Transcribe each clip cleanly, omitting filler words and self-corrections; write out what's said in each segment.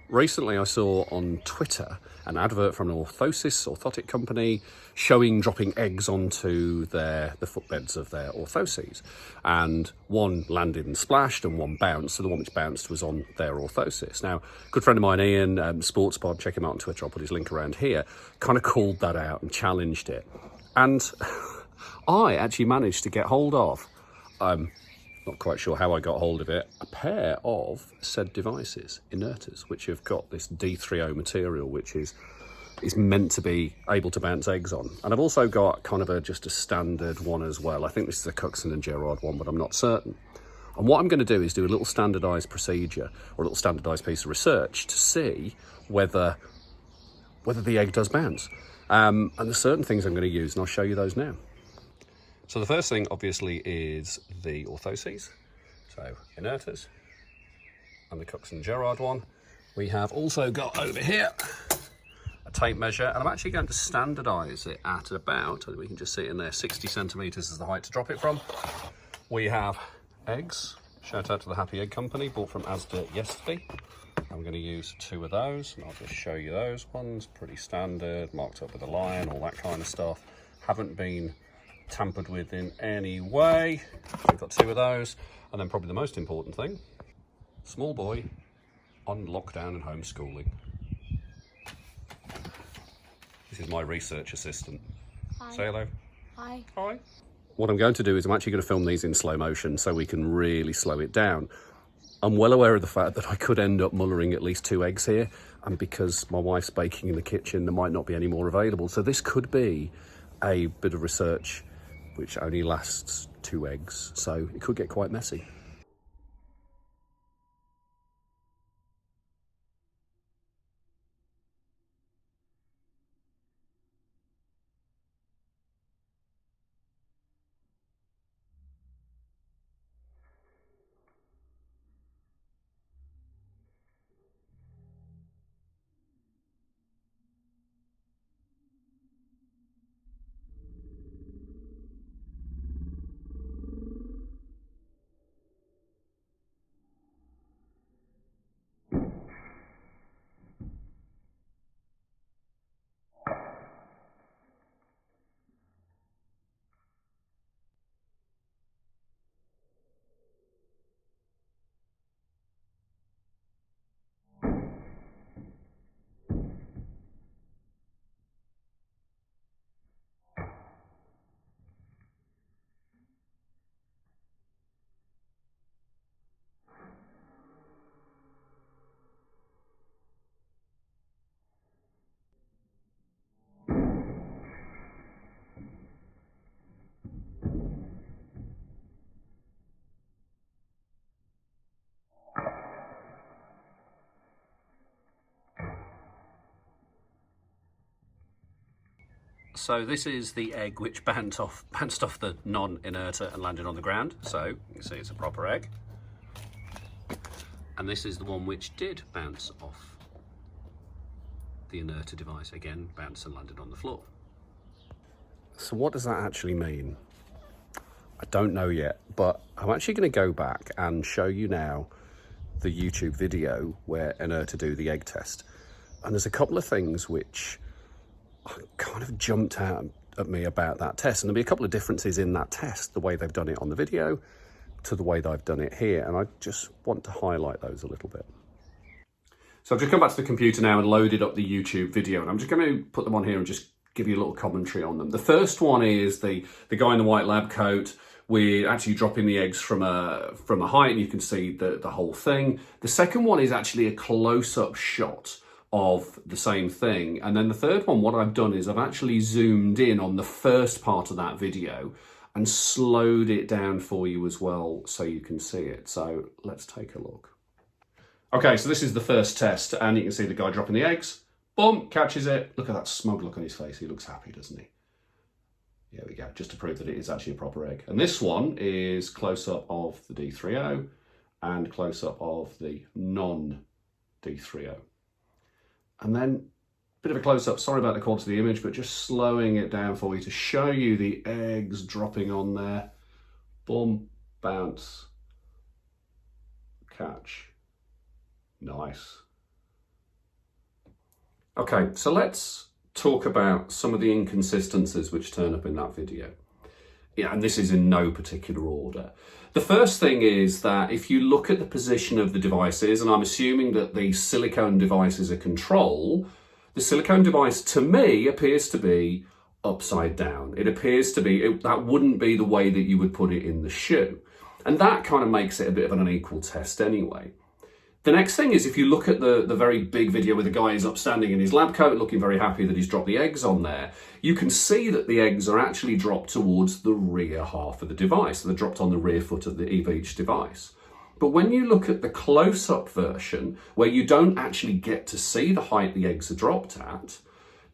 Recently I saw on Twitter an advert from an orthotic company showing dropping eggs onto the footbeds of their orthoses. And one landed and splashed and one bounced, so the one which bounced was on their orthosis. Now, a good friend of mine, Ian, Sports Pod, check him out on Twitter, I'll put his link around here, kind of called that out and challenged it. And I actually managed to get hold of, not quite sure how I got hold of it, a pair of said devices, Enertors, which have got this D3O material, which is meant to be able to bounce eggs on. And I've also got kind of just a standard one as well. I think this is a Cookson and Gerard one, but I'm not certain. And what I'm going to do is do a little standardised procedure or a little standardised piece of research to see whether the egg does bounce. And there's certain things I'm going to use, and I'll show you those now. So the first thing, obviously, is the orthoses. So, Enertors and the Cookson Gerard one. We have also got over here a tape measure, and I'm actually going to standardise it at about, we can just see it in there, 60 centimetres is the height to drop it from. We have eggs. Shout out to the Happy Egg Company, bought from Asda yesterday. I'm going to use 2 of those, and I'll just show you those ones. Pretty standard, marked up with a lion, all that kind of stuff. Haven't been tampered with in any way. We've got 2 of those, and then probably the most important thing, small boy on lockdown and homeschooling. This is my research assistant. Hi. Say hello. Hi. Hi. What I'm going to do is I'm actually going to film these in slow motion so we can really slow it down. I'm well aware of the fact that I could end up mullering at least 2 eggs here, and because my wife's baking in the kitchen, there might not be any more available. So this could be a bit of research which only lasts 2 eggs, so it could get quite messy. So this is the egg which bounced off the non-Enertor and landed on the ground. So you can see it's a proper egg. And this is the one which did bounce off the Enertor device. Again, bounced and landed on the floor. So what does that actually mean? I don't know yet, but I'm actually going to go back and show you now the YouTube video where Enertor do the egg test. And there's a couple of things which kind of jumped out at me about that test, and there'll be a couple of differences in that test, the way they've done it on the video to the way that I've done it here, and I just want to highlight those a little bit. So I've just come back to the computer now and loaded up the YouTube video, and I'm just going to put them on here and just give you a little commentary on them. The first one is the guy in the white lab coat. We're actually dropping the eggs from a height, and you can see the whole thing. The second one is actually a close-up shot of the same thing. And then the third one, what I've done is I've actually zoomed in on the first part of that video and slowed it down for you as well so you can see it. So let's take a look. Okay, so this is the first test, and you can see the guy dropping the eggs. Boom, catches it. Look at that smug look on his face. He looks happy, doesn't he? There we go, just to prove that it is actually a proper egg. And this one is close-up of the D3O and close-up of the non-D3O. And then a bit of a close-up, sorry about the quality of the image, but just slowing it down for you to show you the eggs dropping on there. Boom, bounce, catch. Nice. Okay, so let's talk about some of the inconsistencies which turn up in that video. Yeah, and this is in no particular order. The first thing is that if you look at the position of the devices, and I'm assuming that the silicone device is a control, the silicone device to me appears to be upside down. It appears to be, that wouldn't be the way that you would put it in the shoe. And that kind of makes it a bit of an unequal test anyway. The next thing is if you look at the very big video where the guy is upstanding in his lab coat, looking very happy that he's dropped the eggs on there, you can see that the eggs are actually dropped towards the rear half of the device. They're dropped on the rear foot of each device. But when you look at the close-up version, where you don't actually get to see the height the eggs are dropped at,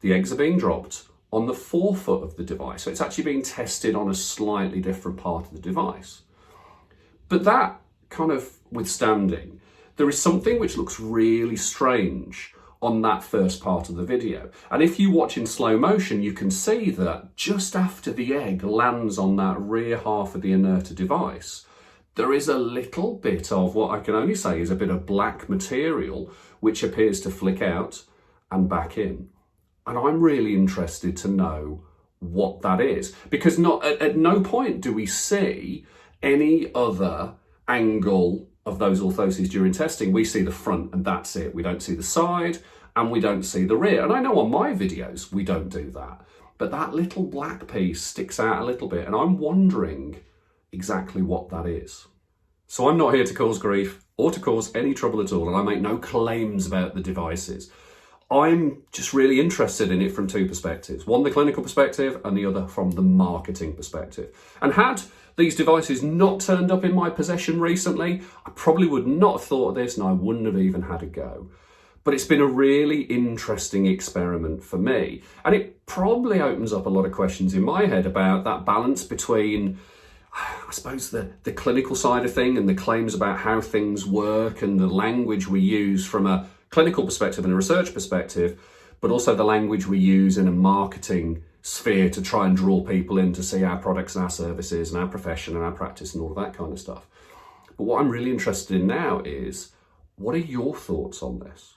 the eggs are being dropped on the forefoot of the device. So it's actually being tested on a slightly different part of the device. But that kind of withstanding, there is something which looks really strange on that first part of the video. And if you watch in slow motion, you can see that just after the egg lands on that rear half of the Enertor device, there is a little bit of what I can only say is a bit of black material which appears to flick out and back in. And I'm really interested to know what that is, because at no point do we see any other angle of those orthoses during testing. We see the front and that's it. We don't see the side and we don't see the rear. And I know on my videos we don't do that, but that little black piece sticks out a little bit and I'm wondering exactly what that is. So I'm not here to cause grief or to cause any trouble at all, and I make no claims about the devices. I'm just really interested in it from two perspectives. One, the clinical perspective, and the other from the marketing perspective. And had these devices not turned up in my possession recently, I probably would not have thought of this and I wouldn't have even had a go. But it's been a really interesting experiment for me. And it probably opens up a lot of questions in my head about that balance between, I suppose, the clinical side of thing and the claims about how things work and the language we use from a clinical perspective and a research perspective, but also the language we use in a marketing sphere to try and draw people in to see our products and our services and our profession and our practice and all of that kind of stuff. But what I'm really interested in now is, what are your thoughts on this?